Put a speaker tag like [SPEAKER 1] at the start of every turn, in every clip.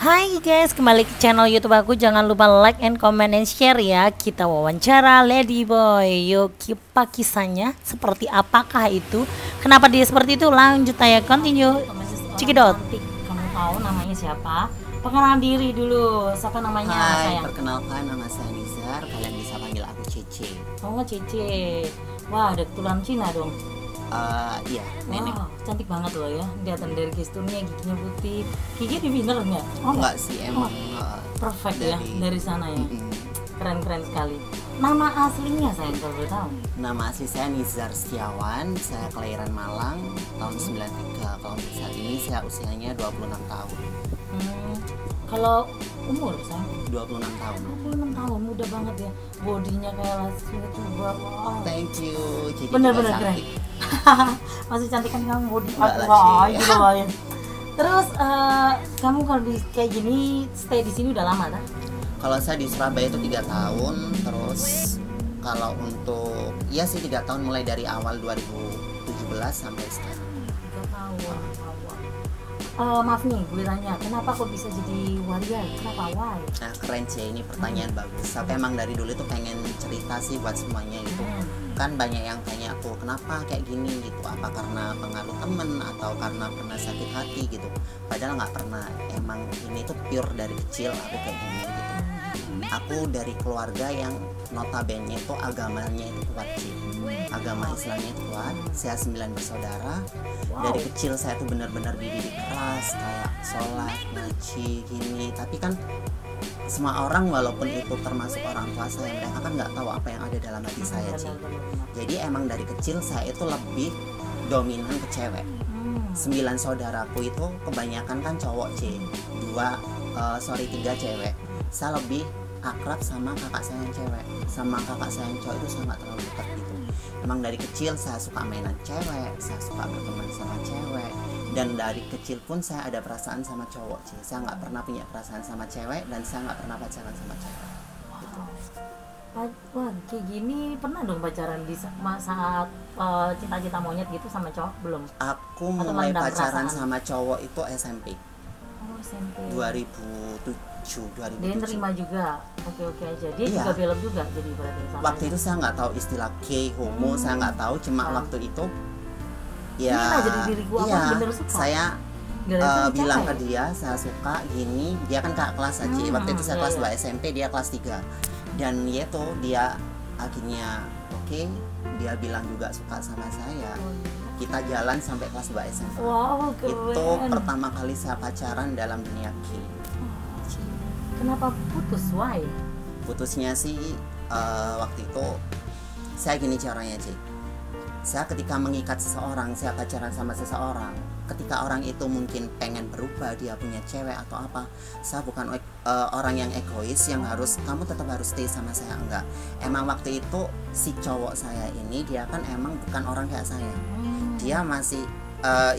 [SPEAKER 1] Hai guys, kembali ke channel YouTube aku. Jangan lupa like and comment and share ya. Kita wawancara Ladyboy. Yuk, kita kisahnya seperti apakah itu? Kenapa dia seperti itu? Lanjut aja, continue. Cikidot. Kamu tahu namanya siapa? Perkenalan diri dulu. Siapa namanya?
[SPEAKER 2] Hai,
[SPEAKER 1] sayang?
[SPEAKER 2] perkenalkan nama saya Nizar. Kalian bisa panggil aku Cece.
[SPEAKER 1] Oh, Cece. Wah, ada keturunan Cina dong.
[SPEAKER 2] Iya, nenek.
[SPEAKER 1] Wah, cantik banget loh ya. Kelihatan dari gesturnya, giginya putih. Gigi di pinner nggak? Oh,
[SPEAKER 2] Enggak sih, emang
[SPEAKER 1] perfect ya dari sana ya.
[SPEAKER 2] Mm-mm.
[SPEAKER 1] Keren-keren sekali. Nama aslinya saya kalau boleh tahu.
[SPEAKER 2] Nama asli saya Nizar Setiawan. Saya kelahiran Malang tahun 93. Kalau untuk saat ini saya usianya 26 tahun.
[SPEAKER 1] Kalau umur saya
[SPEAKER 2] 26 tahun.
[SPEAKER 1] 26 tahun, muda banget ya. Bodinya kayak Lasmi itu. Wow.
[SPEAKER 2] Thank you. Cici
[SPEAKER 1] Bener-bener
[SPEAKER 2] juga
[SPEAKER 1] keren.
[SPEAKER 2] cantik.
[SPEAKER 1] Masih cantik kan kamu, body
[SPEAKER 2] Enggak
[SPEAKER 1] aku
[SPEAKER 2] lah, Ci.
[SPEAKER 1] gitu loh ya. Terus kamu kalau kayak gini stay di sini udah lama kan?
[SPEAKER 2] Kalau saya di Surabaya itu 3 tahun. Terus kalau untuk ya sih 3 tahun mulai dari awal 2017 sampai sekarang.
[SPEAKER 1] 3 tahun. Maaf nih, gue tanya, kenapa kok bisa jadi waria? Kenapa? Why?
[SPEAKER 2] Nah, keren sih, ini pertanyaan bagus. Tapi emang dari dulu tuh pengen cerita sih buat semuanya gitu. Kan banyak yang tanya aku, kenapa kayak gini gitu. Apa karena pengaruh temen atau karena pernah sakit hati gitu. Padahal nggak pernah. Emang ini tuh pure dari kecil aku kayak gini gitu. Aku dari keluarga yang notabene itu agamanya itu kuat sih. Agama Islamnya itu kuat. Saya 9 bersaudara. Dari kecil saya tuh benar-benar dididik keras kayak sholat, ngaji, gini. Tapi kan semua orang walaupun itu termasuk orang tua saya, mereka kan nggak tahu apa yang ada dalam hati saya sih. Jadi emang dari kecil saya itu lebih dominan ke cewek. 9 saudaraku itu kebanyakan kan cowok sih. 3 cewek. Saya lebih akrab sama kakak saya yang cewek. Sama kakak saya yang cowok itu saya nggak terlalu dekat gitu. Emang dari kecil saya suka mainan cewek, saya suka berteman sama cewek. Dan dari kecil pun saya ada perasaan sama cowok sih. Saya nggak pernah punya perasaan sama cewek dan saya nggak pernah pacaran sama cewek. Gitu.
[SPEAKER 1] Wah, kayak gini pernah dong pacaran di saat cita-cita monyet gitu sama cowok belum?
[SPEAKER 2] Aku
[SPEAKER 1] Atau
[SPEAKER 2] mulai
[SPEAKER 1] mendam
[SPEAKER 2] pacaran
[SPEAKER 1] perasaan?
[SPEAKER 2] sama cowok itu SMP
[SPEAKER 1] Oh, SMP.
[SPEAKER 2] 2007.
[SPEAKER 1] Dia nerima juga, oke aja. Dia
[SPEAKER 2] Iya.
[SPEAKER 1] juga belok juga jadi berarti sama.
[SPEAKER 2] Waktu itu saya nggak tahu istilah gay, homo, saya nggak tahu. Cuma waktu itu ya,
[SPEAKER 1] Ini jadi diriku, aku
[SPEAKER 2] iya,
[SPEAKER 1] bener suka.
[SPEAKER 2] saya
[SPEAKER 1] Gara-gara
[SPEAKER 2] bilang ke
[SPEAKER 1] cewek.
[SPEAKER 2] dia saya suka gini. Dia kan kakak kelas aja. Waktu itu saya
[SPEAKER 1] iya,
[SPEAKER 2] kelas
[SPEAKER 1] iya.
[SPEAKER 2] 2 SMP, dia kelas 3. Dan ya itu dia akhirnya oke, dia bilang juga suka sama saya. Kita jalan sampai kelas 2 SMP.
[SPEAKER 1] Wow, keren.
[SPEAKER 2] Itu pertama kali saya pacaran dalam dunia gay.
[SPEAKER 1] Kenapa putus? Why?
[SPEAKER 2] Putusnya sih waktu itu saya gini caranya sih. Saya ketika mengikat seseorang, saya pacaran sama seseorang, ketika orang itu mungkin pengen berubah, dia punya cewek atau apa, saya bukan orang yang egois yang harus kamu tetap harus stay sama saya, enggak. Emang waktu itu si cowok saya ini dia kan emang bukan orang kayak saya. Dia masih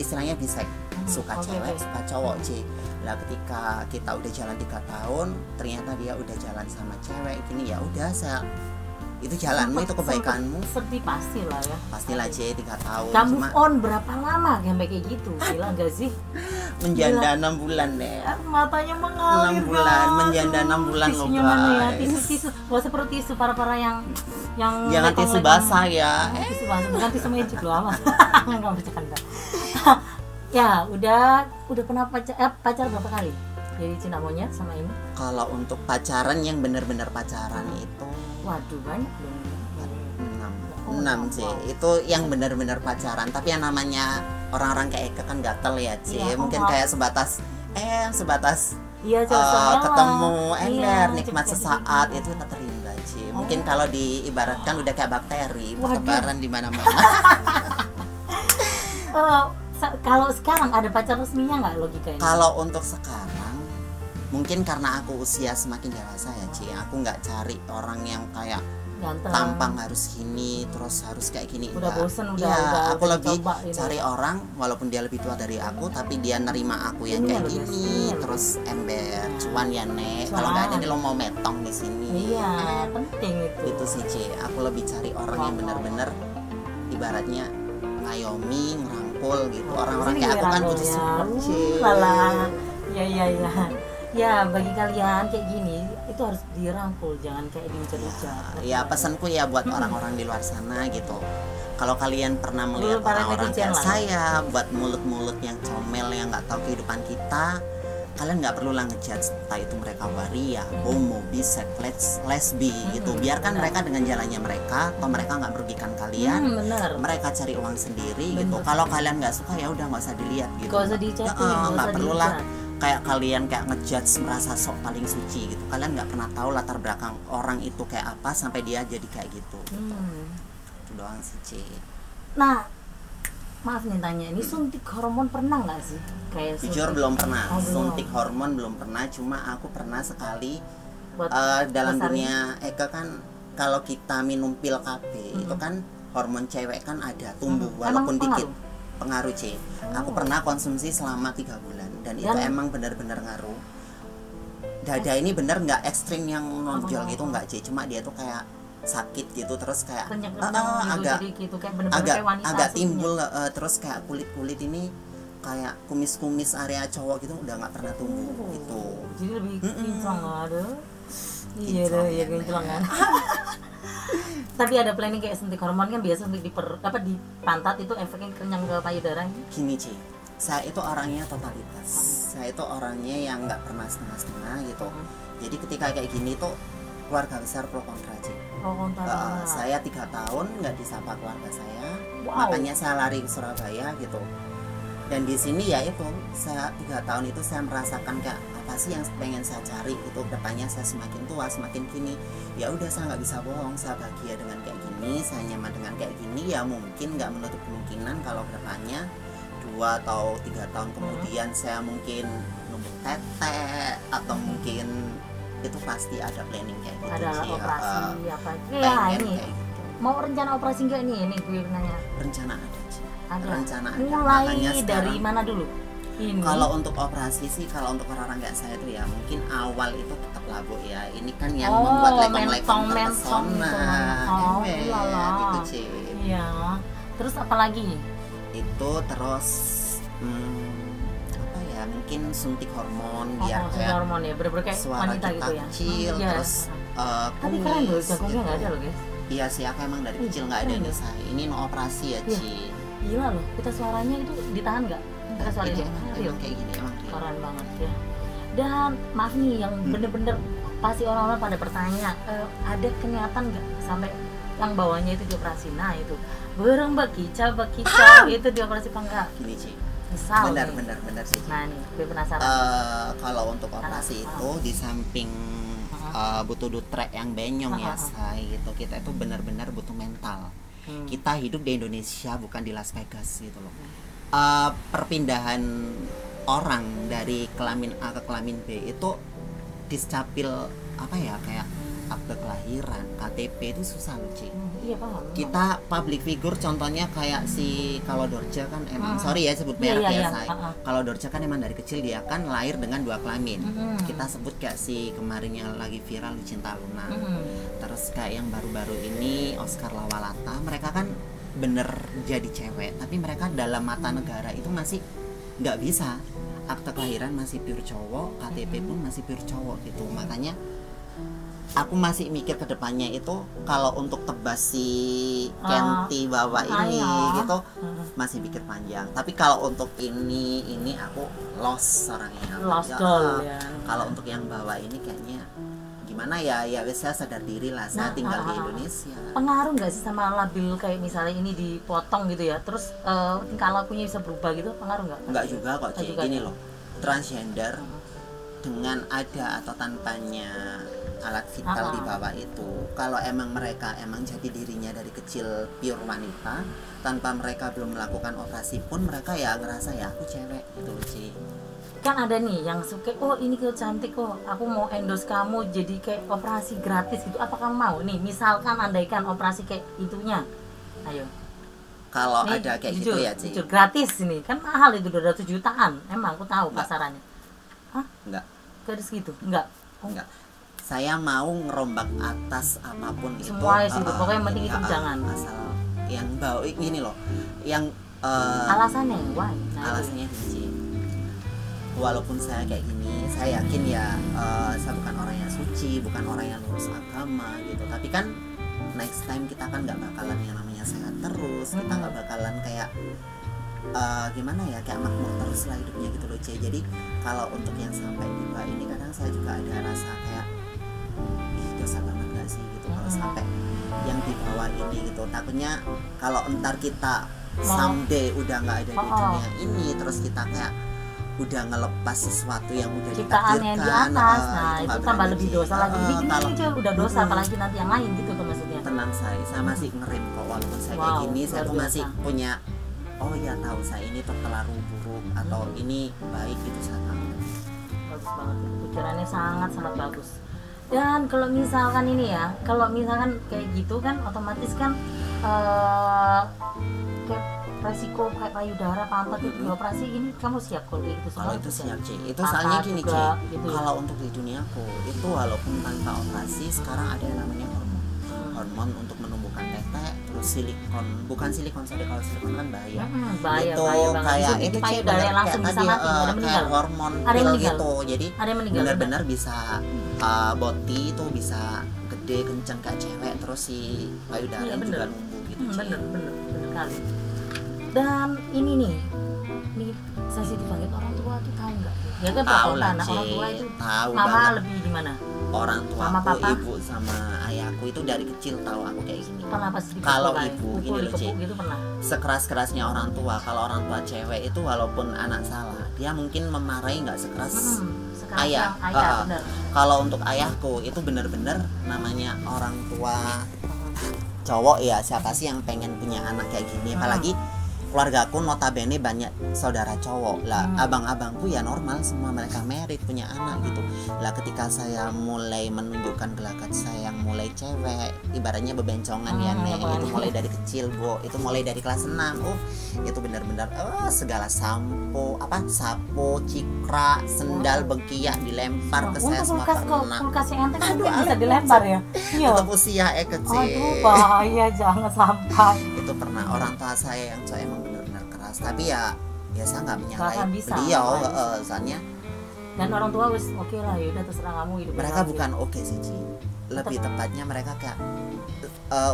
[SPEAKER 2] istilahnya bisek, suka cewek, suka cowok sih. Lah ketika kita udah jalan 3 tahun, ternyata dia udah jalan sama cewek gini, ya udah saya itu jalanmu, itu kebaikanmu.
[SPEAKER 1] Sedih pasti lah ya.
[SPEAKER 2] Pastilah C 3 tahun.
[SPEAKER 1] Kamu
[SPEAKER 2] Cuma
[SPEAKER 1] on berapa lama sampai kayak gitu? Gila gak sih?
[SPEAKER 2] menjanda 6 bulan deh.
[SPEAKER 1] Matanya mengalir.
[SPEAKER 2] 6 bulan, menjanda 6 bulan loh,
[SPEAKER 1] Tisunya mana ya?
[SPEAKER 2] guys.
[SPEAKER 1] Tisu. Gak seperti tisu para yang
[SPEAKER 2] Jangan tisu basah ya.
[SPEAKER 1] Tisu basah, bukan tisu magic loh, amat. Enggak bercanda. Ya, udah pernah pacar berapa kali? Jadi cinta monyet sama ini?
[SPEAKER 2] Kalau untuk pacaran yang benar-benar pacaran itu
[SPEAKER 1] Waduh, banyak dong.
[SPEAKER 2] 6 sih. Itu yang benar-benar pacaran. Tapi yang namanya orang-orang kayak Eka kan gatel ya, C.
[SPEAKER 1] Iya,
[SPEAKER 2] Mungkin
[SPEAKER 1] oh,
[SPEAKER 2] kayak sebatas
[SPEAKER 1] Iya, cewek
[SPEAKER 2] ketemu ember,
[SPEAKER 1] Iya,
[SPEAKER 2] nikmat
[SPEAKER 1] cepet-cepet
[SPEAKER 2] sesaat,
[SPEAKER 1] gitu.
[SPEAKER 2] itu kita terima sih. Mungkin kalau diibaratkan udah kayak bakteri,
[SPEAKER 1] Waduh.
[SPEAKER 2] bertebaran di mana-mana.
[SPEAKER 1] Kalau sekarang ada pacar resminya nggak logikanya?
[SPEAKER 2] Kalau untuk sekarang, mungkin karena aku usia semakin dewasa ya, Ci. Aku nggak cari orang yang kayak
[SPEAKER 1] Ganteng.
[SPEAKER 2] tampang harus gini, terus harus kayak gini.
[SPEAKER 1] Udah
[SPEAKER 2] enggak.
[SPEAKER 1] bosen,
[SPEAKER 2] Iya, aku
[SPEAKER 1] udah
[SPEAKER 2] lebih
[SPEAKER 1] coba ini.
[SPEAKER 2] cari orang walaupun dia lebih tua dari aku, tapi dia nerima aku yang
[SPEAKER 1] Ini
[SPEAKER 2] kayak
[SPEAKER 1] lebih
[SPEAKER 2] gini,
[SPEAKER 1] resmi.
[SPEAKER 2] terus ember, cuan ya nek. Kalau nggak ada nih lo mau metong di sini.
[SPEAKER 1] Iya, penting itu.
[SPEAKER 2] Itu sih, Ci. Aku lebih cari orang yang benar-benar ibaratnya ngayomi, ngerangkul gitu. Orang-orang
[SPEAKER 1] Sini
[SPEAKER 2] kayak aku kan
[SPEAKER 1] rangkulnya.
[SPEAKER 2] butuh support, Ci.
[SPEAKER 1] Lala. Iya. Ya bagi kalian kayak gini itu harus dirangkul, jangan kayak diujar-ujar.
[SPEAKER 2] Ya pesanku ya buat orang-orang di luar sana gitu, kalau kalian pernah melihat
[SPEAKER 1] para
[SPEAKER 2] orang-orang
[SPEAKER 1] netizen
[SPEAKER 2] kayak
[SPEAKER 1] lah.
[SPEAKER 2] saya buat mulut-mulut yang comel yang nggak tahu kehidupan kita, kalian nggak perlu lah ngejudge entah itu mereka waria, homo, bisex, lesbi gitu. Biarkan mereka dengan jalannya mereka, atau mereka nggak merugikan kalian.
[SPEAKER 1] Bener.
[SPEAKER 2] Mereka cari uang sendiri gitu. Kalau kalian nggak suka ya udah nggak usah dilihat gitu.
[SPEAKER 1] Gak usah dicatin,
[SPEAKER 2] Nggak perlu lah kayak kalian kayak ngejudge merasa sok paling suci gitu. Kalian nggak pernah tahu latar belakang orang itu kayak apa sampai dia jadi kayak gitu. Itu doang sih, Ci.
[SPEAKER 1] Nah, maaf nih tanya, ini suntik hormon pernah nggak sih? Kayak
[SPEAKER 2] Jujur
[SPEAKER 1] suntik-
[SPEAKER 2] belum pernah.
[SPEAKER 1] Oh, belum.
[SPEAKER 2] Suntik hormon belum pernah, cuma aku pernah sekali
[SPEAKER 1] Buat
[SPEAKER 2] dalam
[SPEAKER 1] besarin.
[SPEAKER 2] dunia Eka kan kalau kita minum pil KB itu kan hormon cewek kan ada tumbuh walaupun
[SPEAKER 1] Emang
[SPEAKER 2] dikit. Pengaruh, C. Aku pernah konsumsi selama 3 bulan dan itu emang benar-benar ngaruh. Dada ini bener nggak ekstrim yang nonjol gitu nggak, C. Cuma dia tuh kayak sakit gitu terus kayak
[SPEAKER 1] Kenyang-kenyang gitu,
[SPEAKER 2] agak
[SPEAKER 1] jadi gitu, kayak bener-bener kayak wanita
[SPEAKER 2] agak
[SPEAKER 1] aslinya.
[SPEAKER 2] timbul terus kayak kulit ini kayak kumis-kumis area cowok gitu udah nggak pernah tumbuh gitu.
[SPEAKER 1] Jadi lebih kinclong, aduh. Iya
[SPEAKER 2] Kinclong
[SPEAKER 1] deh, iya
[SPEAKER 2] ya,
[SPEAKER 1] kinclong kan. Tapi ada planning kayak suntik hormon kan biasa untuk di pantat itu efeknya kenyang ke payudara.
[SPEAKER 2] Gini, C. Saya itu orangnya totalitas. Saya itu orangnya yang nggak pernah setengah-setengah gitu. Jadi ketika kayak gini tuh keluarga besar pro kontra, C.
[SPEAKER 1] Oh, kontak.
[SPEAKER 2] Saya 3 tahun nggak disapa keluarga saya,
[SPEAKER 1] Wow.
[SPEAKER 2] makanya saya lari ke Surabaya gitu. Dan di sini ya itu, saya 3 tahun itu saya merasakan kayak apa sih yang pengen saya cari itu. Depannya saya semakin tua, semakin gini. Ya udah saya nggak bisa bohong, saya bahagia dengan kayak gini, saya nyaman dengan kayak gini. Ya mungkin nggak menutup kemungkinan kalau depannya 2 atau 3 tahun kemudian saya mungkin numbuh tete atau mungkin itu pasti ada planning kayak gitu
[SPEAKER 1] Ada
[SPEAKER 2] sih.
[SPEAKER 1] operasi apa? Ya
[SPEAKER 2] Pengen
[SPEAKER 1] ini
[SPEAKER 2] kayak gitu.
[SPEAKER 1] mau rencana operasi enggak nih? Ini gue nanya.
[SPEAKER 2] Rencana ada, Ci.
[SPEAKER 1] Ada.
[SPEAKER 2] Rencana ada.
[SPEAKER 1] Mulai
[SPEAKER 2] Makanya
[SPEAKER 1] dari
[SPEAKER 2] sekarang
[SPEAKER 1] mana dulu? Ini.
[SPEAKER 2] kalau untuk operasi sih, kalau untuk orang-orang kayak saya tuh ya mungkin awal itu tetap labu ya. Ini kan yang membuat lekong-lekong terpesona.
[SPEAKER 1] Oh,
[SPEAKER 2] Ewe,
[SPEAKER 1] iyalah.
[SPEAKER 2] gitu, Ci.
[SPEAKER 1] Iya. Terus apa lagi?
[SPEAKER 2] Itu terus apa ya? Mungkin suntik hormon biar
[SPEAKER 1] suntik
[SPEAKER 2] kayak
[SPEAKER 1] hormon ya, bener-bener kayak
[SPEAKER 2] suara
[SPEAKER 1] wanita
[SPEAKER 2] kita
[SPEAKER 1] gitu ya.
[SPEAKER 2] kecil,
[SPEAKER 1] Iya.
[SPEAKER 2] terus
[SPEAKER 1] Tapi keren loh,
[SPEAKER 2] kumis,
[SPEAKER 1] jagungnya nggak ada
[SPEAKER 2] gitu.
[SPEAKER 1] loh guys.
[SPEAKER 2] Iya sih, aku emang dari kecil nggak ada
[SPEAKER 1] keren
[SPEAKER 2] ini
[SPEAKER 1] loh.
[SPEAKER 2] saya. Ini no operasi ya,
[SPEAKER 1] Iya.
[SPEAKER 2] Ci.
[SPEAKER 1] Gila loh, kita suaranya itu ditahan nggak? Kita
[SPEAKER 2] Itu
[SPEAKER 1] suaranya
[SPEAKER 2] emang
[SPEAKER 1] real.
[SPEAKER 2] kayak gini, emang real.
[SPEAKER 1] Keren banget ya. Dan maaf nih, yang bener-bener pasti orang-orang pada bertanya, ada kenyataan nggak sampai yang bawahnya itu dioperasi? Nah itu, bereng bakicau itu dioperasi apa enggak?
[SPEAKER 2] Gini, Ci.
[SPEAKER 1] Misal
[SPEAKER 2] Benar,
[SPEAKER 1] nih.
[SPEAKER 2] benar, benar sih, Ci.
[SPEAKER 1] Nah nih, gue penasaran.
[SPEAKER 2] Kalau untuk operasi itu di samping butuh dutrek yang benyong ya say gitu, kita itu benar-benar butuh mental. Kita hidup di Indonesia bukan di Las Vegas gitu loh. Perpindahan orang dari kelamin A ke kelamin B itu discapil apa ya, kayak akte kelahiran, KTP itu susah loh, Ci.
[SPEAKER 1] Iya paham.
[SPEAKER 2] Kita public figure contohnya kayak si kalau Dorja kan emang sorry ya sebut merek
[SPEAKER 1] Iya, iya,
[SPEAKER 2] ya say. Kalau Dorja kan emang dari kecil dia kan lahir dengan 2 kelamin. Kita sebut kayak si kemarin yang lagi viral di Cinta Luna. Terus kayak yang baru-baru ini Oscar Lawalata, mereka kan bener jadi cewek, tapi mereka dalam mata negara itu masih nggak bisa. Akte kelahiran masih pure cowok, KTP pun masih pure cowok gitu. Makanya aku masih mikir ke depannya itu kalau untuk tebas si Kenti bawa ini gitu masih pikir panjang. Tapi kalau untuk ini aku lost orangnya.
[SPEAKER 1] Lost goal ya.
[SPEAKER 2] Kalau untuk yang bawa ini kayaknya gimana ya, ya wes saya sadar diri lah, saya tinggal di Indonesia.
[SPEAKER 1] Pengaruh nggak sih sama labil kayak misalnya ini dipotong gitu ya, terus tingkah lakunya bisa berubah gitu, pengaruh nggak?
[SPEAKER 2] Enggak juga kok, Ci.
[SPEAKER 1] juga
[SPEAKER 2] Gini
[SPEAKER 1] ya?
[SPEAKER 2] loh, transgender dengan ada atau tanpanya alat vital di bawah itu, kalau emang mereka emang jadi dirinya dari kecil pure wanita, tanpa mereka belum melakukan operasi pun mereka ya ngerasa ya aku cewek gitu loh, Ci.
[SPEAKER 1] Kan ada nih yang suka, oh ini kok cantik kok, aku mau endorse kamu jadi kayak operasi gratis gitu, apa kamu mau? Nih misalkan andaikan operasi kayak itunya, ayo.
[SPEAKER 2] Kalau
[SPEAKER 1] Nih,
[SPEAKER 2] ada kayak
[SPEAKER 1] jujur,
[SPEAKER 2] gitu ya, Ci.
[SPEAKER 1] jujur, gratis ini, kan mahal itu 200 jutaan, emang aku tahu pasarannya. Hah?
[SPEAKER 2] Enggak,
[SPEAKER 1] Gratis gitu? Enggak? Oh,
[SPEAKER 2] enggak. Saya mau ngerombak atas apapun
[SPEAKER 1] semua
[SPEAKER 2] itu.
[SPEAKER 1] sih, pokoknya yang penting itu jangan.
[SPEAKER 2] Asal yang bau ini loh, yang
[SPEAKER 1] Alasannya, why? Nah, itu.
[SPEAKER 2] alasannya Ci. walaupun saya kayak gini, saya yakin ya saya bukan orang yang suci, bukan orang yang lurus agama gitu, tapi kan next time kita kan nggak bakalan yang namanya sehat terus, kita nggak bakalan kayak gimana ya, kayak makmur terus lah hidupnya gitu loh, C. Jadi kalau untuk yang sampai di bawah ini kadang saya juga ada rasa kayak dosa banget gak sih gitu kalau sampai yang di bawah ini gitu. Takutnya kalau entar kita someday udah nggak ada di dunia ini, terus kita kayak udah ngelepas sesuatu yang udah
[SPEAKER 1] ciptaan yang di atas, nah itu tambah lebih dosa lagi. Ini
[SPEAKER 2] kalau
[SPEAKER 1] aja udah dosa, apalagi nanti yang lain gitu tuh maksudnya.
[SPEAKER 2] tenang, saya masih ngerem kok, walaupun saya kayak gini, saya tuh masih punya oh ya tahu saya ini tuh terlalu buruk atau ini baik gitu, saya tahu.
[SPEAKER 1] Bagus banget, pikirannya sangat bagus. Dan kalau misalkan ini ya, kalau misalkan kayak gitu kan otomatis kan kayak resiko kayak payudara, pantat itu dioperasi gini, kamu siap kalau itu semua?
[SPEAKER 2] Kalau itu siap, C. Itu
[SPEAKER 1] Pantat
[SPEAKER 2] soalnya gini, C.
[SPEAKER 1] juga, gitu ya.
[SPEAKER 2] Kalau untuk di duniaku itu walaupun tanpa operasi, sekarang ada yang namanya hormon untuk menumbuhkan tete, terus silikon, bukan silikon, sorry, kalau silikon kan bahaya.
[SPEAKER 1] Bahaya,
[SPEAKER 2] itu
[SPEAKER 1] bahaya banget.
[SPEAKER 2] kayak
[SPEAKER 1] Itu
[SPEAKER 2] itu, C,
[SPEAKER 1] payudara yang langsung
[SPEAKER 2] kayak
[SPEAKER 1] bisa
[SPEAKER 2] tadi,
[SPEAKER 1] mati, ada
[SPEAKER 2] kayak
[SPEAKER 1] meninggal.
[SPEAKER 2] hormon
[SPEAKER 1] Ada yang
[SPEAKER 2] pil
[SPEAKER 1] meninggal.
[SPEAKER 2] gitu. Jadi
[SPEAKER 1] Ada yang meninggal,
[SPEAKER 2] benar-benar bisa body itu bisa gede kenceng kayak cewek, terus si payudara
[SPEAKER 1] Iya,
[SPEAKER 2] juga
[SPEAKER 1] bener.
[SPEAKER 2] numbuh gitu, C.
[SPEAKER 1] bener kali. Dan ini nih sensitif banget, orang tua tuh tahu nggak? Ya kan
[SPEAKER 2] Tahu lah,
[SPEAKER 1] anak
[SPEAKER 2] C.
[SPEAKER 1] orang tua itu
[SPEAKER 2] Tahu
[SPEAKER 1] mama
[SPEAKER 2] banget.
[SPEAKER 1] lebih gimana?
[SPEAKER 2] Orang
[SPEAKER 1] Mama,
[SPEAKER 2] tuaku,
[SPEAKER 1] papa?
[SPEAKER 2] ibu sama ayahku itu dari kecil tahu aku kayak gini.
[SPEAKER 1] Pernah pas dipukul
[SPEAKER 2] Kalau
[SPEAKER 1] kayak
[SPEAKER 2] ibu
[SPEAKER 1] pukul,
[SPEAKER 2] gini loh, C.
[SPEAKER 1] dikepuk gitu pernah?
[SPEAKER 2] Sekeras-kerasnya orang tua, kalau orang tua cewek itu walaupun anak salah, dia mungkin memarahi nggak sekeras
[SPEAKER 1] Sekarang
[SPEAKER 2] ayah.
[SPEAKER 1] ayah bener.
[SPEAKER 2] Kalau untuk ayahku itu bener-bener namanya orang tua cowok ya, siapa sih yang pengen punya anak kayak gini, apalagi keluargaku notabene banyak saudara cowok lah. Abang-abangku ya normal semua, mereka married, punya anak gitu lah. Ketika saya mulai menunjukkan gelagat saya yang mulai cewek, ibaratnya bebencongan ya nek, itu mulai dari kecil, Bu, itu mulai dari kelas 6. Itu benar-benar segala sapo, sapo, cikra, sendal, bengkiak dilempar ke saya
[SPEAKER 1] Untuk
[SPEAKER 2] semua pernah.
[SPEAKER 1] kulkas yang enteng kan bisa dilempar ya? Iya.
[SPEAKER 2] Untuk usia kecil.
[SPEAKER 1] Aduh bahaya, jangan sampai.
[SPEAKER 2] Itu pernah orang tua saya yang cowok emang benar-benar keras, tapi ya saya nggak menyalahi
[SPEAKER 1] bisa,
[SPEAKER 2] beliau,
[SPEAKER 1] nggak bisa.
[SPEAKER 2] soalnya
[SPEAKER 1] Dan orang tua wis oke lah, yaudah terserah kamu hidup.
[SPEAKER 2] mereka bukan oke sih, Ci. Lebih tepatnya mereka kayak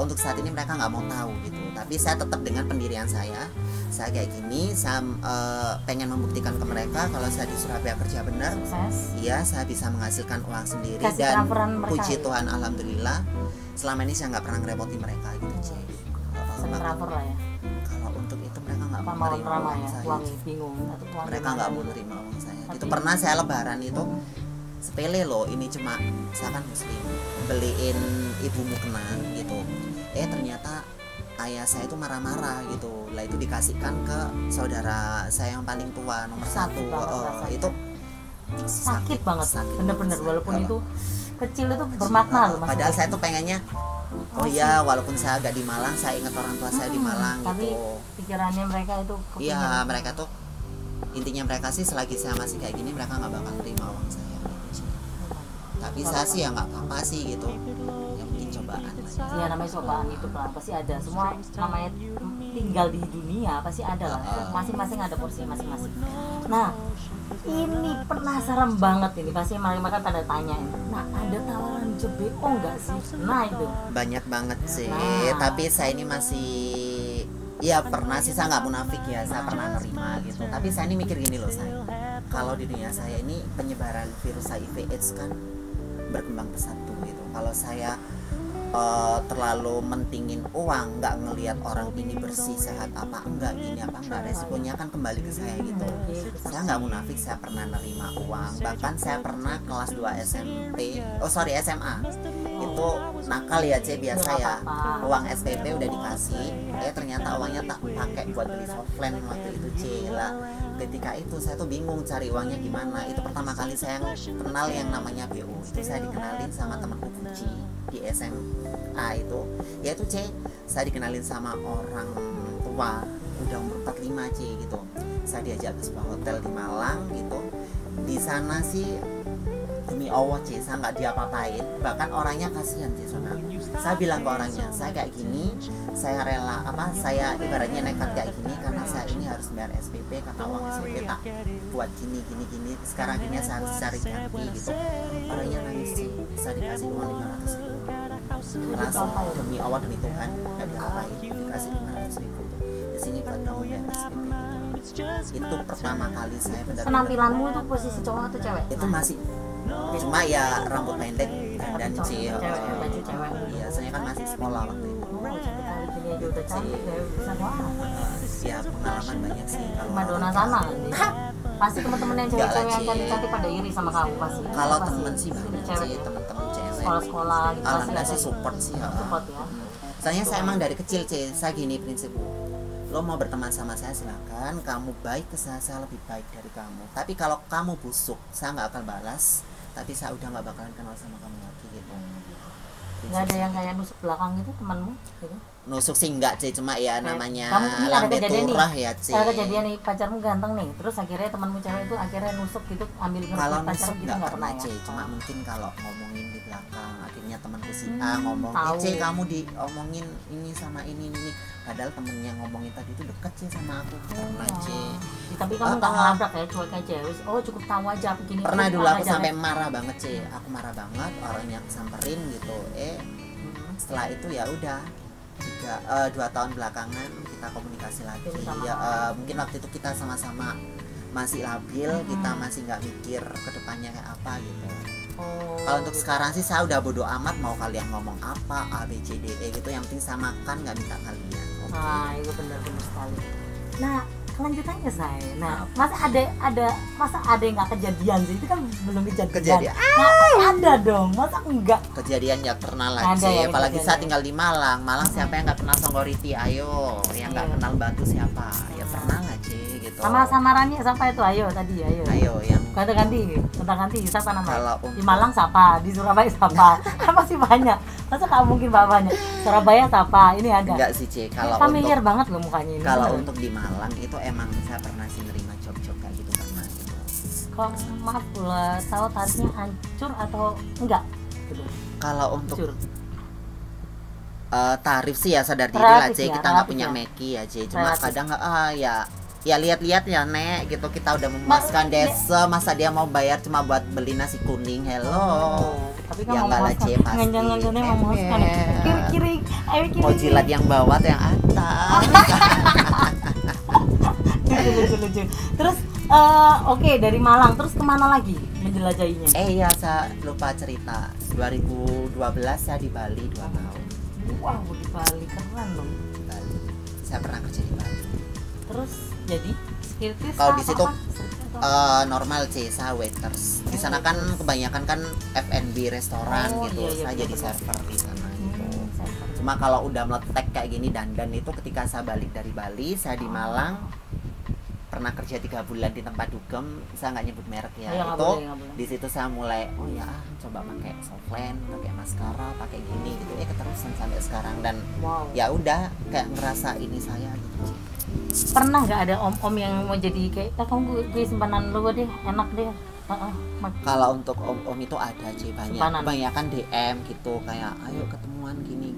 [SPEAKER 2] untuk saat ini mereka nggak mau tahu gitu, tapi saya tetap dengan pendirian saya kayak gini. Saya pengen membuktikan ke mereka kalau saya di Surabaya kerja benar,
[SPEAKER 1] sukses.
[SPEAKER 2] iya saya bisa menghasilkan uang sendiri.
[SPEAKER 1] Kasih
[SPEAKER 2] Dan
[SPEAKER 1] transferan mereka,
[SPEAKER 2] puji
[SPEAKER 1] ya?
[SPEAKER 2] Tuhan alhamdulillah selama ini saya nggak pernah ngerepotin mereka gitu, Ci.
[SPEAKER 1] Sering transfer lah ya.
[SPEAKER 2] Kalau untuk itu mereka nggak
[SPEAKER 1] Apa
[SPEAKER 2] mau
[SPEAKER 1] mau
[SPEAKER 2] nerima
[SPEAKER 1] drama
[SPEAKER 2] uang
[SPEAKER 1] ya?
[SPEAKER 2] saya.
[SPEAKER 1] Uang bingung atau uang
[SPEAKER 2] Mereka
[SPEAKER 1] gimana
[SPEAKER 2] nggak mau
[SPEAKER 1] gitu.
[SPEAKER 2] nerima uang saya.
[SPEAKER 1] Tapi-
[SPEAKER 2] Itu pernah saya lebaran itu sepele loh, ini cuma saya kan muslim, beliin ibu mukena gitu. Ternyata ayah saya itu marah-marah gitu. Lah itu dikasihkan ke saudara saya yang paling tua nomor
[SPEAKER 1] Sakit
[SPEAKER 2] 1.
[SPEAKER 1] banget rasanya.
[SPEAKER 2] Itu
[SPEAKER 1] Sakit banget,
[SPEAKER 2] sakit
[SPEAKER 1] bener-bener
[SPEAKER 2] banget.
[SPEAKER 1] walaupun
[SPEAKER 2] Kalau-
[SPEAKER 1] itu kecil itu bermakna loh mas.
[SPEAKER 2] Padahal saya tuh pengennya oh iya, walaupun saya agak di Malang, saya ingat orang tua saya di Malang
[SPEAKER 1] Tapi
[SPEAKER 2] gitu.
[SPEAKER 1] pikirannya mereka itu
[SPEAKER 2] Iya,
[SPEAKER 1] kepingin.
[SPEAKER 2] mereka tuh intinya mereka sih selagi saya masih kayak gini mereka nggak bakal terima uang saya. Tapi saya sih ya nggak apa-apa sih gitu. Yang penting cobaan aja.
[SPEAKER 1] Ya namanya cobaan hidup lah, pasti ada. Semua namanya tinggal di dunia pasti ada lah. Masing-masing ada porsi masing-masing. Nah, ini penasaran banget ini, pasti mereka pada tanya. Nah, ada tawaran job BO nggak sih? Nah itu.
[SPEAKER 2] Banyak banget sih.
[SPEAKER 1] Nah.
[SPEAKER 2] Tapi saya ini masih ya pernah sih, saya nggak munafik ya, saya pernah nerima gitu. Tapi saya ini mikir gini loh, saya kalau di dunia saya ini penyebaran virus HIV/AIDS kan berkembang pesat tuh gitu. Kalau saya terlalu mentingin uang, nggak ngelihat orang ini bersih sehat apa enggak, gini apa enggak, resikonya kan kembali ke saya gitu. Saya nggak munafik, saya pernah nerima uang, bahkan saya pernah kelas 2 SMA itu nakal ya, C, biasa ya, uang SPP udah dikasih, ternyata uangnya tak pakai buat beli softline waktu itu, C. Lah ketika itu saya tuh bingung cari uangnya gimana. Itu pertama kali saya kenal yang namanya BO. Itu saya dikenalin sama temanku Puji di SMA itu, yaitu C, saya dikenalin sama orang tua udah umur 45, C gitu. Saya diajak ke sebuah hotel di Malang gitu. Di sana sih demi Allah C, saya nggak diapa-apain, bahkan orangnya kasihan C sama aku. Saya bilang ke orangnya, saya kayak gini, saya rela saya ibaratnya nekat kayak gini karena saya ini harus bayar SPP, karena uang SPP tak buat gini, sekarang gini saya harus cari ganti gitu. Orangnya nangis sih, saya dikasih uang 500.000, langsung demi Allah demi Tuhan nggak diapa-apain, dikasih 500.000 di sini buat kamu bayar SPP. Itu pertama kali saya benar-benar.
[SPEAKER 1] Penampilanmu itu posisi cowok atau cewek?
[SPEAKER 2] Itu masih cuma ya rambut pendek dan
[SPEAKER 1] cewek, baju cewek.
[SPEAKER 2] Iya, saya kan masih sekolah waktu itu.
[SPEAKER 1] Cantik kali gini aja udah cantik ya, bisa
[SPEAKER 2] Ya pengalaman banyak sih kalau
[SPEAKER 1] Madonna sana nanti. Pasti teman-teman yang cewek-cewek yang cantik-cantik pada iri sama kamu pasti.
[SPEAKER 2] Kalau temen sih banyak sih, teman-teman cewek.
[SPEAKER 1] Sekolah-sekolah gitu pasti
[SPEAKER 2] Alhamdulillah
[SPEAKER 1] ada.
[SPEAKER 2] sih support sih.
[SPEAKER 1] Support ya.
[SPEAKER 2] Soalnya saya emang dari kecil saya gini prinsipku. Lo mau berteman sama saya silakan, kamu baik ke saya lebih baik dari kamu. Tapi kalau kamu busuk, saya nggak akan balas. Tapi saya udah nggak bakalan kenal sama kamu lagi gitu.
[SPEAKER 1] Nggak ada yang kayak nusuk belakang gitu temanmu gitu?
[SPEAKER 2] Nusuk sih enggak C, cuma ya namanya
[SPEAKER 1] kamu ini ada
[SPEAKER 2] lambe
[SPEAKER 1] kejadian nih,
[SPEAKER 2] turah ya C.
[SPEAKER 1] ada kejadian nih pacarmu ganteng nih, terus akhirnya temanmu cewek itu akhirnya nusuk gitu, ambil
[SPEAKER 2] Kalau
[SPEAKER 1] pacar
[SPEAKER 2] nusuk
[SPEAKER 1] gitu,
[SPEAKER 2] nggak
[SPEAKER 1] nggak
[SPEAKER 2] pernah
[SPEAKER 1] pernah
[SPEAKER 2] C,
[SPEAKER 1] ya?
[SPEAKER 2] cuma mungkin kalau ngomongin di belakang akhirnya temanku si A ngomong
[SPEAKER 1] tahu.
[SPEAKER 2] C kamu diomongin ini sama ini padahal temennya ngomongin tadi itu deket C sama aku pernah C.
[SPEAKER 1] Tapi kamu nggak ngelabrak ya, cuek aja. Oh cukup tahu aja begini.
[SPEAKER 2] Pernah dulu aku
[SPEAKER 1] aja,
[SPEAKER 2] sampai
[SPEAKER 1] ya.
[SPEAKER 2] marah banget C, aku marah banget orang yang samperin gitu. Setelah itu ya udah 2 tahun belakangan kita komunikasi lagi ya, mungkin waktu itu kita sama-sama masih labil, kita masih nggak mikir kedepannya kayak apa gitu. Kalau untuk sekarang sih saya udah bodo amat mau kalian ngomong apa A B C D E gitu, yang penting saya makan nggak minta kalian.
[SPEAKER 1] Nah itu benar-benar sekali. Nah kelanjutannya saya, nah masa ada yang nggak kejadian sih, itu kan belum kejadian. Nah ada dong, masa enggak?
[SPEAKER 2] Kejadian ya pernah lah
[SPEAKER 1] Ada
[SPEAKER 2] C,
[SPEAKER 1] ya,
[SPEAKER 2] apalagi
[SPEAKER 1] kejadian
[SPEAKER 2] saya
[SPEAKER 1] ya.
[SPEAKER 2] tinggal di Malang siapa yang nggak kenal Songgoriti, ayo yang nggak
[SPEAKER 1] Iya.
[SPEAKER 2] kenal Batu siapa ya pernah lah C gitu.
[SPEAKER 1] Sama samarannya siapa itu? Ayo tadi
[SPEAKER 2] Ayo yang
[SPEAKER 1] ganti siapa namanya?
[SPEAKER 2] Kalau
[SPEAKER 1] Di Malang siapa, di Surabaya siapa? Kan pasti banyak, masa nggak mungkin banyak. Surabaya siapa? Ini ada.
[SPEAKER 2] enggak sih C, kalau
[SPEAKER 1] familiar
[SPEAKER 2] untuk
[SPEAKER 1] banget loh mukanya ini.
[SPEAKER 2] kalau
[SPEAKER 1] beneran.
[SPEAKER 2] untuk di Malang itu emang saya pernah sih nerima job-job kayak gitu pernah gitu.
[SPEAKER 1] Kalau maaf boleh tahu tarifnya hancur atau enggak? Gitu.
[SPEAKER 2] Kalau untuk
[SPEAKER 1] Hancur.
[SPEAKER 2] tarif sih ya sadar diri lah
[SPEAKER 1] Relatif
[SPEAKER 2] C,
[SPEAKER 1] ya,
[SPEAKER 2] kita nggak
[SPEAKER 1] relatif
[SPEAKER 2] punya
[SPEAKER 1] ya.
[SPEAKER 2] meki ya C, cuma
[SPEAKER 1] Relatif.
[SPEAKER 2] kadang ya lihat-lihat ya Nek gitu, kita udah memuaskan desa, masa dia mau bayar cuma buat beli nasi kuning, hello.
[SPEAKER 1] Tapi
[SPEAKER 2] Ya
[SPEAKER 1] kan
[SPEAKER 2] enggak lah C, pasti.
[SPEAKER 1] nganjang-nganjangnya memuaskan. Kiri-kiri, ayo kiri.
[SPEAKER 2] Mau jilat yang bawah atau yang atas?
[SPEAKER 1] Lucu. Terus oke, dari Malang terus kemana lagi menjelajahinya?
[SPEAKER 2] Iya, saya lupa cerita. 2012 saya di Bali 2 tahun.
[SPEAKER 1] Wow, di Bali keren dong.
[SPEAKER 2] Di Bali. Saya pernah kerja di Bali.
[SPEAKER 1] Terus jadi security
[SPEAKER 2] Kalau di
[SPEAKER 1] staff
[SPEAKER 2] situ,
[SPEAKER 1] apa?
[SPEAKER 2] normal sih, saya waiters. Di sana kan kebanyakan kan F&B restoran
[SPEAKER 1] Oh,
[SPEAKER 2] gitu.
[SPEAKER 1] iya,
[SPEAKER 2] Saya jadi
[SPEAKER 1] betul.
[SPEAKER 2] server di sana gitu.
[SPEAKER 1] Server.
[SPEAKER 2] Cuma kalau udah meletek kayak gini dandan itu ketika saya balik dari Bali, saya di Malang pernah kerja 3 bulan di tempat dugem, saya nggak nyebut merek ya.
[SPEAKER 1] Iya, nggak
[SPEAKER 2] Itu
[SPEAKER 1] boleh, nggak boleh.
[SPEAKER 2] di situ saya mulai coba pakai softline, pakai maskara, pakai gini gitu. Keterusan sampai sekarang dan
[SPEAKER 1] Wow.
[SPEAKER 2] ya udah kayak ngerasa ini saya gitu.
[SPEAKER 1] Pernah nggak ada om-om yang mau jadi kayak kamu gue simpanan lu deh, enak deh.
[SPEAKER 2] Kalau untuk om-om itu ada sih banyak.
[SPEAKER 1] Simpanan.
[SPEAKER 2] Kebanyakan DM gitu kayak ayo ketemuan gini.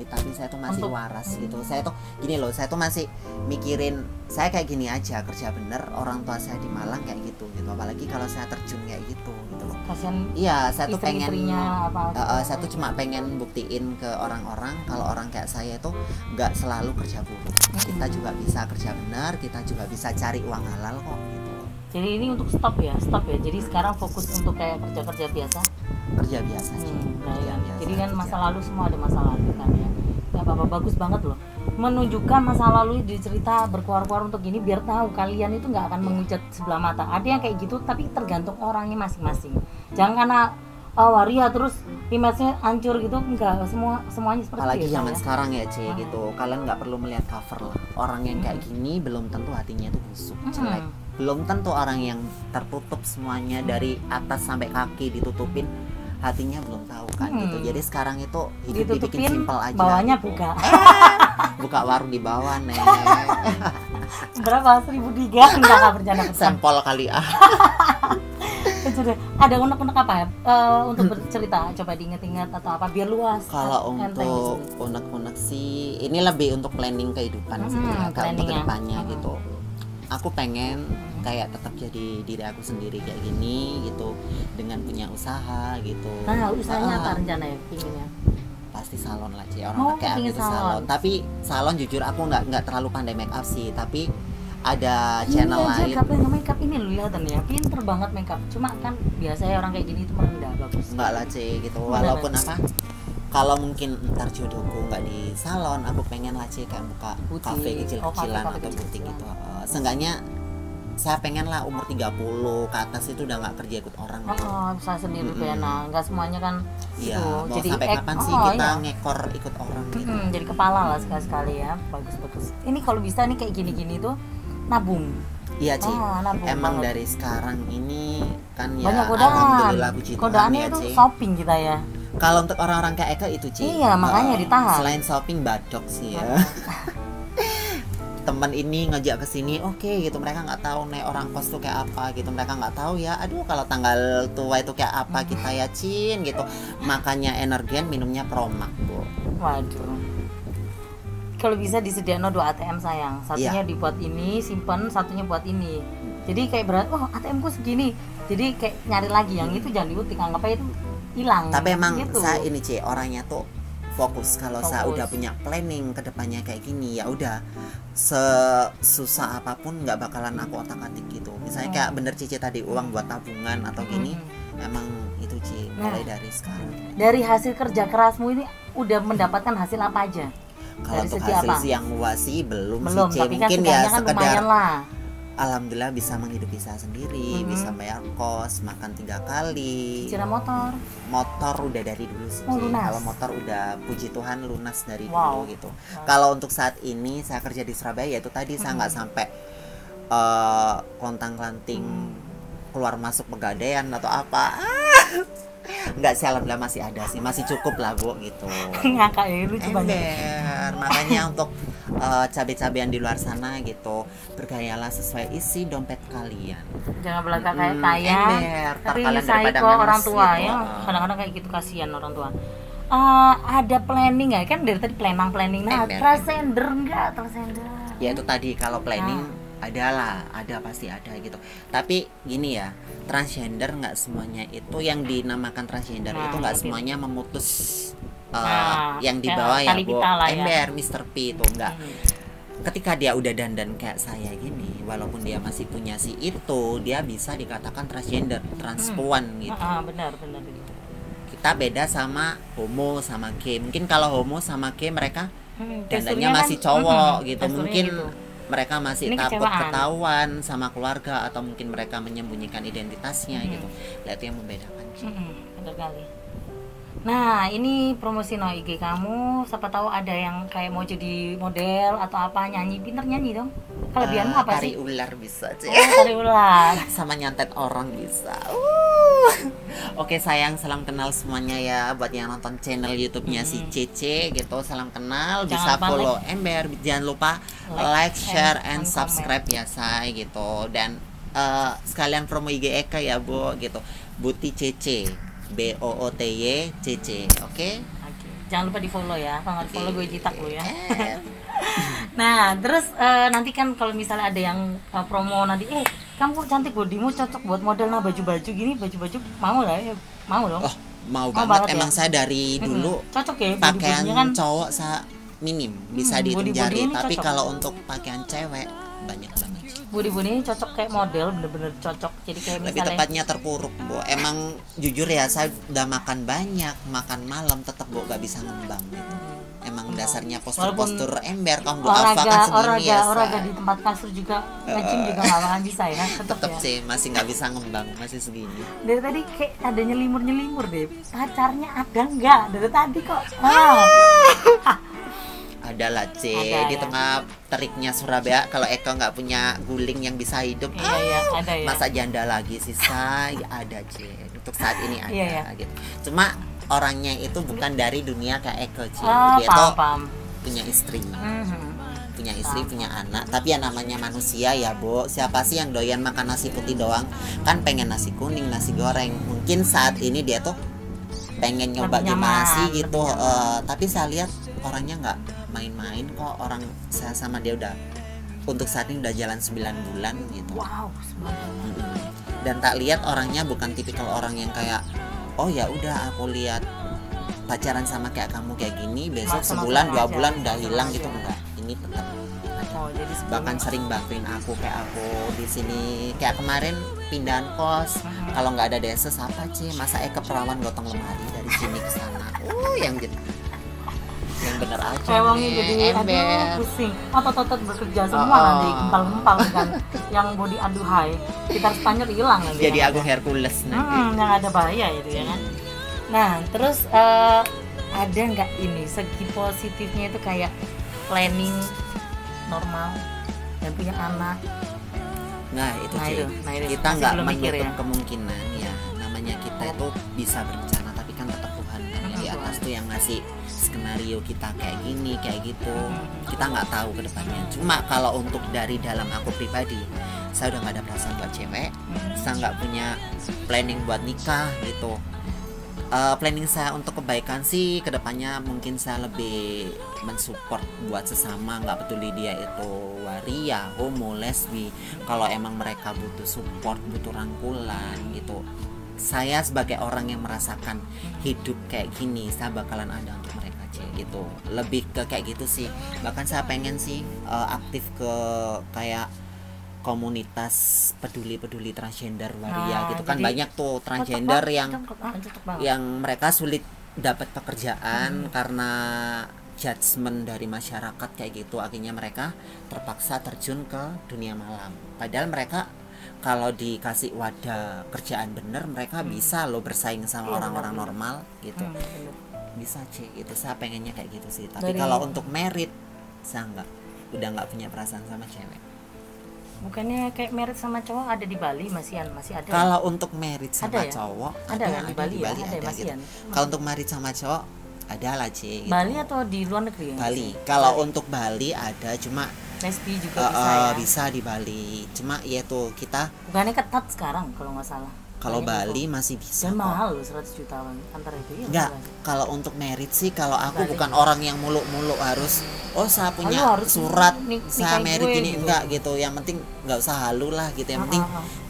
[SPEAKER 2] Tapi saya tuh masih
[SPEAKER 1] Untuk-
[SPEAKER 2] waras gitu. Saya tuh gini loh, saya tuh masih mikirin saya kayak gini aja kerja bener, orang tua saya di Malang kayak gitu. Apalagi kalau saya terjun kayak gitu loh.
[SPEAKER 1] Kasian
[SPEAKER 2] Iya, saya tuh pengen
[SPEAKER 1] istri-istrinya apa?
[SPEAKER 2] saya tuh cuma pengen buktiin ke orang-orang kalau orang kayak saya itu nggak selalu kerja buruk. Kita juga bisa kerja benar, kita juga bisa cari uang halal kok gitu.
[SPEAKER 1] Jadi ini untuk stop ya. Jadi sekarang fokus untuk kayak kerja-kerja biasa.
[SPEAKER 2] Kerja biasa sih. Kerja biasa,
[SPEAKER 1] Jadi kan
[SPEAKER 2] kerja.
[SPEAKER 1] masa lalu semua ada masa lalu kan ya. Gak apa-apa, bagus banget loh. Menunjukkan masa lalu dicerita berkuar-kuar untuk gini biar tahu kalian itu nggak akan menghujat sebelah mata. Ada yang kayak gitu tapi tergantung orangnya masing-masing. Jangan karena waria terus image-nya hancur gitu, enggak, semuanya seperti
[SPEAKER 2] Apalagi
[SPEAKER 1] itu
[SPEAKER 2] zaman
[SPEAKER 1] ya.
[SPEAKER 2] sekarang ya C gitu, kalian nggak perlu melihat cover lah. Orang yang kayak gini belum tentu hatinya itu busuk, jelek. Belum tentu orang yang tertutup semuanya dari atas sampai kaki ditutupin, hatinya belum tahu kan gitu. Jadi sekarang itu hidup dibikin
[SPEAKER 1] Ditutupin,
[SPEAKER 2] simpel aja.
[SPEAKER 1] bawahnya
[SPEAKER 2] gitu.
[SPEAKER 1] buka.
[SPEAKER 2] Buka warung di bawah nih.
[SPEAKER 1] Berapa? 1.003? Enggak bercanda.
[SPEAKER 2] Sampel kali ah.
[SPEAKER 1] sudah. Ada unek-unek apa ya untuk bercerita? Coba diingat-ingat atau apa biar luas.
[SPEAKER 2] Kalau
[SPEAKER 1] enteng
[SPEAKER 2] untuk
[SPEAKER 1] gitu.
[SPEAKER 2] unek-unek sih, ini lebih untuk planning kehidupan sih ya, kalau untuk
[SPEAKER 1] planningnya.
[SPEAKER 2] kedepannya gitu. Aku pengen kayak tetap jadi diri aku sendiri kayak gini gitu, dengan punya usaha gitu.
[SPEAKER 1] Nah, usahanya apa
[SPEAKER 2] Ah,
[SPEAKER 1] rencananya pinginnya?
[SPEAKER 2] pasti salon lah sih, orang
[SPEAKER 1] Oh,
[SPEAKER 2] kayak
[SPEAKER 1] pingin
[SPEAKER 2] aku tuh salon.
[SPEAKER 1] salon.
[SPEAKER 2] Tapi salon jujur aku nggak terlalu pandai make up sih, tapi ada channel
[SPEAKER 1] Ini aja
[SPEAKER 2] lain.
[SPEAKER 1] make up ini lu lihatan ya, pinter banget make up. Cuma kan biasanya orang kayak gini itu merendah bagus.
[SPEAKER 2] Enggak lah Ci gitu,
[SPEAKER 1] Beneran.
[SPEAKER 2] walaupun apa, kalau mungkin ntar jodohku nggak di salon, aku pengen lah Ci kayak buka
[SPEAKER 1] Butik.
[SPEAKER 2] kafe kecil-kecilan
[SPEAKER 1] kafe
[SPEAKER 2] atau butik
[SPEAKER 1] kecil-kecilan.
[SPEAKER 2] gitu. Seenggaknya saya pengen lah umur 30 ke atas itu udah nggak kerja ikut orang gitu.
[SPEAKER 1] Bisa sendiri pena, nggak semuanya kan
[SPEAKER 2] Iya,
[SPEAKER 1] itu.
[SPEAKER 2] mau
[SPEAKER 1] Jadi
[SPEAKER 2] sampai kapan sih kita ngekor ikut orang gitu.
[SPEAKER 1] jadi kepala lah sekali-sekali ya, bagus-bagus. Ini kalau bisa nih kayak gini-gini tuh nabung.
[SPEAKER 2] Iya Ci,
[SPEAKER 1] Nabung
[SPEAKER 2] emang
[SPEAKER 1] banget.
[SPEAKER 2] dari sekarang ini kan ya
[SPEAKER 1] Banyak godaan.
[SPEAKER 2] alhamdulillah puji Tuhan
[SPEAKER 1] Godaannya
[SPEAKER 2] ya
[SPEAKER 1] itu
[SPEAKER 2] Ci.
[SPEAKER 1] shopping kita ya.
[SPEAKER 2] Kalau untuk orang-orang kayak Eka itu Ci,
[SPEAKER 1] Iya, makanya ditahan.
[SPEAKER 2] selain shopping badok sih ya. Teman ini ngajak ke sini, oke gitu, mereka nggak tahu nih orang kos tuh kayak apa gitu, mereka nggak tahu ya. Aduh, kalau tanggal tua itu kayak apa kita ya Cin gitu. Makanya Energen minumnya Promax Bu.
[SPEAKER 1] Waduh. Kalau bisa disediain 2 ATM sayang. Satunya
[SPEAKER 2] Iya.
[SPEAKER 1] dibuat ini, simpen, satunya buat ini. Jadi kayak berat, oh ATM ku segini. Jadi kayak nyari lagi yang itu jangan diutik, anggap aja itu hilang.
[SPEAKER 2] Tapi emang
[SPEAKER 1] gitu.
[SPEAKER 2] saya ini Ci, orangnya tuh fokus. Kalau saya
[SPEAKER 1] Fokus.
[SPEAKER 2] udah punya planning ke depannya kayak gini, ya udah sesusah apapun nggak bakalan aku otak-atik gitu. Misalnya kayak bener Cici tadi, uang buat tabungan atau gini, emang itu Ci, mulai dari sekarang.
[SPEAKER 1] Dari hasil kerja kerasmu ini udah mendapatkan hasil apa aja?
[SPEAKER 2] Kalau
[SPEAKER 1] Dari
[SPEAKER 2] untuk
[SPEAKER 1] segi
[SPEAKER 2] hasil
[SPEAKER 1] apa?
[SPEAKER 2] sih yang luas sih belum
[SPEAKER 1] Belum,
[SPEAKER 2] sih Ci.
[SPEAKER 1] tapi kan
[SPEAKER 2] Mungkin ya
[SPEAKER 1] setidaknya kan
[SPEAKER 2] sekedar
[SPEAKER 1] lumayan lah.
[SPEAKER 2] alhamdulillah bisa menghidupi saya sendiri, bisa bayar kos, makan 3 kali.
[SPEAKER 1] Cicilan motor.
[SPEAKER 2] Motor udah dari dulu sih
[SPEAKER 1] Oh,
[SPEAKER 2] Ci.
[SPEAKER 1] lunas.
[SPEAKER 2] Kalau motor udah puji Tuhan lunas dari
[SPEAKER 1] Wow.
[SPEAKER 2] dulu gitu. Kalau untuk saat ini saya kerja di Surabaya, ya itu tadi saya nggak sampai kontang-lanting keluar masuk pegadaian atau apa. Nggak sih, alhamdulillah masih ada sih, masih cukup lah Bu gitu.
[SPEAKER 1] Ngakak ya, lucu banget.
[SPEAKER 2] Ember, makanya untuk cabai-cabean di luar sana gitu, bergayalah sesuai isi dompet kalian.
[SPEAKER 1] Jangan belaka kayak kaya,
[SPEAKER 2] ember, tar
[SPEAKER 1] tapi
[SPEAKER 2] kalian daripada
[SPEAKER 1] psycho orang
[SPEAKER 2] ngenes
[SPEAKER 1] tua
[SPEAKER 2] gitu.
[SPEAKER 1] ya. Kadang-kadang kayak gitu, kasihan orang tua. Ada planning nggak kan dari tadi planning nah
[SPEAKER 2] Ember.
[SPEAKER 1] transgender nggak transgender
[SPEAKER 2] Ya itu tadi, kalau planning ada pasti ada gitu. Tapi gini ya, transgender nggak semuanya itu yang dinamakan transgender itu nggak
[SPEAKER 1] oke.
[SPEAKER 2] semuanya memutus yang di
[SPEAKER 1] kayak
[SPEAKER 2] bawah ya
[SPEAKER 1] tali
[SPEAKER 2] Bu.
[SPEAKER 1] pita lah ya.
[SPEAKER 2] Ember, Mr. P itu enggak. Ketika dia udah dandan kayak saya gini, walaupun dia masih punya si itu, dia bisa dikatakan transgender, transpuan gitu.
[SPEAKER 1] benar gitu.
[SPEAKER 2] Kita beda sama homo sama gay. Mungkin kalau homo sama gay mereka dandannya
[SPEAKER 1] teksturnya
[SPEAKER 2] masih
[SPEAKER 1] kan,
[SPEAKER 2] cowok gitu.
[SPEAKER 1] teksturnya
[SPEAKER 2] Mungkin
[SPEAKER 1] gitu.
[SPEAKER 2] mereka masih
[SPEAKER 1] Ini
[SPEAKER 2] takut
[SPEAKER 1] kecewaan.
[SPEAKER 2] ketahuan sama keluarga, atau mungkin mereka menyembunyikan identitasnya gitu. Nah, itu yang membedakan.
[SPEAKER 1] Benar kali. Nah, ini promosi no IG kamu, siapa tahu ada yang kayak mau jadi model atau apa, nyanyi, pinter nyanyi dong. Kelebihanmu apa
[SPEAKER 2] Tari
[SPEAKER 1] sih?
[SPEAKER 2] ular bisa Ci.
[SPEAKER 1] Tari ular.
[SPEAKER 2] Sama nyantet orang bisa. Oke sayang, salam kenal semuanya ya buat yang nonton channel YouTube-nya si Cece gitu. Salam kenal,
[SPEAKER 1] Jangan
[SPEAKER 2] bisa
[SPEAKER 1] lupa
[SPEAKER 2] follow Ember, jangan lupa like, share, and
[SPEAKER 1] and
[SPEAKER 2] subscribe ya say gitu. Dan sekalian promo IG Eka ya Bu gitu. Buti Cece, BOOTY CC, oke?
[SPEAKER 1] Oke. Jangan lupa di follow ya, kalau nggak di follow gue jitak lo ya.
[SPEAKER 2] Eh,
[SPEAKER 1] Nah, terus nanti kan kalau misalnya ada yang promo nanti, kamu kok cantik, bodimu cocok buat model nah baju-baju gini, baju-baju mau lah ya, mau dong.
[SPEAKER 2] Oh, mau
[SPEAKER 1] banget
[SPEAKER 2] banget.
[SPEAKER 1] ya?
[SPEAKER 2] Emang saya dari dulu
[SPEAKER 1] Cocok ya,
[SPEAKER 2] pakaian
[SPEAKER 1] body-bodynya kan.
[SPEAKER 2] cowok saya minim, bisa dihitung
[SPEAKER 1] body-body
[SPEAKER 2] jari.
[SPEAKER 1] ini
[SPEAKER 2] Tapi
[SPEAKER 1] cocok.
[SPEAKER 2] kalau untuk pakaian cewek banyak banget.
[SPEAKER 1] Body-body ini cocok kayak model, bener-bener cocok. Jadi kayak
[SPEAKER 2] Lebih
[SPEAKER 1] misalnya
[SPEAKER 2] tepatnya terpuruk Bu. Emang jujur ya, saya udah makan banyak, makan malam tetap Bu gak bisa ngembang gitu. Emang dasarnya postur-postur ember, kamu apa kan segini ya
[SPEAKER 1] olahraga
[SPEAKER 2] say.
[SPEAKER 1] di tempat kasur juga, nge-gym juga nggak bakalan bisa ya, tetep
[SPEAKER 2] Tetep
[SPEAKER 1] ya.
[SPEAKER 2] sih masih gak bisa ngembang, masih segini.
[SPEAKER 1] Dari tadi kayak ada nyelimur deh, pacarnya ada nggak dari tadi kok?
[SPEAKER 2] Ada lah C,
[SPEAKER 1] Ada,
[SPEAKER 2] di
[SPEAKER 1] ya.
[SPEAKER 2] tengah teriknya Surabaya, kalau Eko nggak punya guling yang bisa hidup,
[SPEAKER 1] Iya, ada ya.
[SPEAKER 2] masa janda lagi sih say. Ada C, untuk saat ini ada
[SPEAKER 1] Iya,
[SPEAKER 2] gitu. Cuma orangnya itu bukan dari dunia kayak Eko C,
[SPEAKER 1] Ah,
[SPEAKER 2] dia tuh
[SPEAKER 1] paham.
[SPEAKER 2] punya istri. punya istri, punya anak. Tapi ya namanya manusia ya, Bu. Siapa sih yang doyan makan nasi putih doang? Kan pengen nasi kuning, nasi goreng. Mungkin saat ini dia tuh pengen nyoba gimana sih gitu. Tapi saya lihat orangnya nggak main-main kok. Orang saya sama dia udah untuk saat ini udah jalan 9 bulan gitu.
[SPEAKER 1] Wow,
[SPEAKER 2] Dan tak lihat orangnya bukan tipikal orang yang kayak, oh ya udah aku lihat pacaran sama kayak kamu kayak gini, besok sebulan 2 bulan udah hilang gitu, enggak. Ini tetap
[SPEAKER 1] jadi
[SPEAKER 2] bahkan sering bantuin aku, kayak aku di sini kayak kemarin pindahan kos. Kalau nggak ada deses apa sih, masa perawan gotong lemari dari sini ke sana. Yang bener aja.
[SPEAKER 1] Ceweknya jadi aduh pusing. Otot-otot bekerja semua nanti gempal-gempal kan. Yang body aduhai. Kita Spanyol hilang lagi.
[SPEAKER 2] Jadi aku Hercules nanti.
[SPEAKER 1] Yang ada bahaya itu ya kan. Nah, terus ada nggak ini segi positifnya itu kayak planning normal dan punya anak?
[SPEAKER 2] Nah itu kita nggak menutup kemungkinan ya, namanya kita itu bisa berencana, tapi kan tetap Tuhan kan di atas tuh yang ngasih skenario kita kayak gini kayak gitu. Kita nggak tahu ke depannya. Cuma kalau untuk dari dalam aku pribadi, saya udah nggak ada perasaan buat cewek. Saya nggak punya planning buat nikah gitu. Planning saya untuk kebaikan sih kedepannya mungkin saya lebih mensupport buat sesama, nggak peduli dia itu waria, homo, lesbi. Kalau emang mereka butuh support, butuh rangkulan gitu, saya sebagai orang yang merasakan hidup kayak gini, saya bakalan ada untuk mereka gitu. Lebih ke kayak gitu sih. Bahkan saya pengen sih aktif ke kayak komunitas peduli transgender waria gitu kan. Banyak tuh transgender yang mereka sulit dapat pekerjaan karena judgement dari masyarakat kayak gitu. Akhirnya mereka terpaksa terjun ke dunia malam. Padahal mereka kalau dikasih wadah kerjaan bener, mereka bisa loh bersaing sama orang-orang normal gitu. Bisa gitu. Saya pengennya kayak gitu sih. Tapi kalau untuk merit, saya udah nggak punya perasaan sama cewek.
[SPEAKER 1] Bukannya kayak merit sama cowok ada di Bali masih ada.
[SPEAKER 2] Kalau untuk merit sama cowok
[SPEAKER 1] ada di Bali ada
[SPEAKER 2] gitu. Kalau untuk merit sama cowok ada lah gitu.
[SPEAKER 1] Bali atau di luar negeri?
[SPEAKER 2] Bali. Kalau untuk Bali ada, cuma
[SPEAKER 1] lesbi juga bisa ya?
[SPEAKER 2] Bisa di Bali. Cuma ya tuh kita
[SPEAKER 1] bukannya ketat sekarang kalau nggak salah.
[SPEAKER 2] Kalau Bali masih bisa.
[SPEAKER 1] Dan mahal loh 100 jutaan antara itu ya.
[SPEAKER 2] Enggak, kalau untuk merit sih kalau aku bukan orang yang muluk-muluk harus saya punya surat saya merit gini gitu. Enggak gitu. Yang penting enggak usah halu lah gitu. Yang penting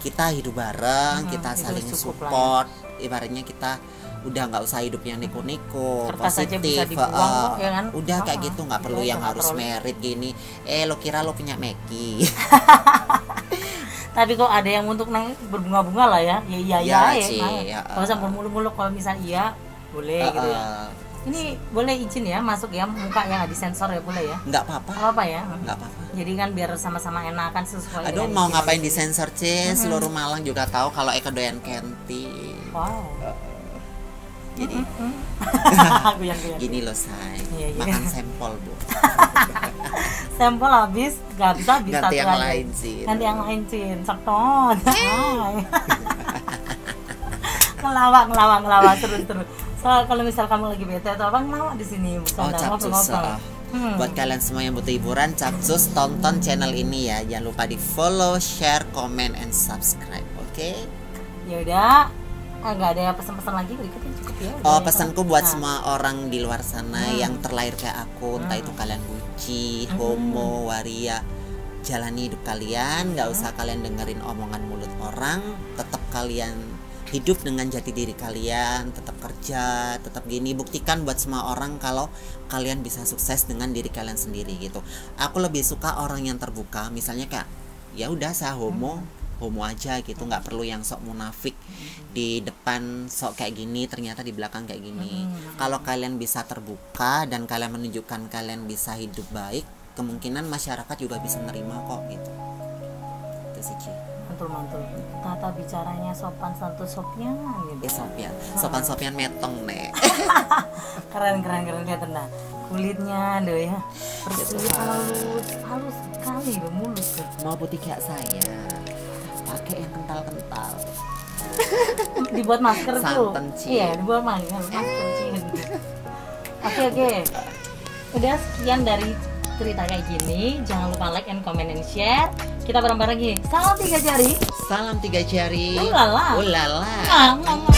[SPEAKER 2] kita hidup bareng, kita saling support. Ibaratnya kita udah nggak usah hidup yang neko-neko, positif,
[SPEAKER 1] ya kan?
[SPEAKER 2] Udah kayak gitu, nggak perlu yang harus merit gini. Lo kira lo punya Meki?
[SPEAKER 1] Tapi kok ada yang untuk berbunga-bunga lah ya, iya
[SPEAKER 2] ya.
[SPEAKER 1] Kalau usah muluk-muluk, kalau misalnya iya boleh gitu ya. Ini boleh izin ya masuk ya, muka yang nggak disensor ya boleh ya?
[SPEAKER 2] Nggak apa-apa
[SPEAKER 1] ya?
[SPEAKER 2] Nggak apa-apa.
[SPEAKER 1] Jadi kan biar sama-sama enakan sesuai.
[SPEAKER 2] Aduh mau ngapain disensor seluruh Malang juga tahu kalau Eka doyan Kenti.
[SPEAKER 1] Wow.
[SPEAKER 2] Jadi gini loh say, makan sampel Bu.
[SPEAKER 1] Sampel habis, nggak bisa
[SPEAKER 2] ganti yang lain sih.
[SPEAKER 1] Ganti yang lain sih, sakton. Ngelawak terus. Soal kalau misal kamu lagi bete atau apa ngelawak di sini.
[SPEAKER 2] Capcus. Buat kalian semua yang butuh hiburan, Capcus tonton channel ini ya. Jangan lupa di follow, share, comment, and subscribe. Oke?
[SPEAKER 1] Ya udah. Nggak ada pesan-pesan lagi berikutnya cukup ya.
[SPEAKER 2] Pesanku buat semua orang di luar sana yang terlahir kayak aku, entah itu kalian buci, homo, waria, jalani hidup kalian, nggak usah kalian dengerin omongan mulut orang, tetap kalian hidup dengan jati diri kalian, tetap kerja, tetap gini, buktikan buat semua orang kalau kalian bisa sukses dengan diri kalian sendiri gitu. Aku lebih suka orang yang terbuka, misalnya kayak ya udah saya homo aja gitu, nggak perlu yang sok munafik di depan sok kayak gini ternyata di belakang kayak gini. Kalau kalian bisa terbuka dan kalian menunjukkan kalian bisa hidup baik, kemungkinan masyarakat juga bisa nerima kok gitu. Itu sih Ci.
[SPEAKER 1] Mantul tata bicaranya sopan santun gitu.
[SPEAKER 2] Sopan metong nek.
[SPEAKER 1] keren lihat nah kulitnya deh ya bersih halus sekali mulus.
[SPEAKER 2] Mau putih kayak saya pakai yang kental
[SPEAKER 1] dibuat masker tuh. Iya, dibuat masker. Oke. Udah sekian dari cerita kayak gini. Jangan lupa like and comment and share. Kita bareng-bareng gini. Salam 3 jari.
[SPEAKER 2] Salam 3 jari.
[SPEAKER 1] Ulala.
[SPEAKER 2] Ulala.
[SPEAKER 1] Ngomong.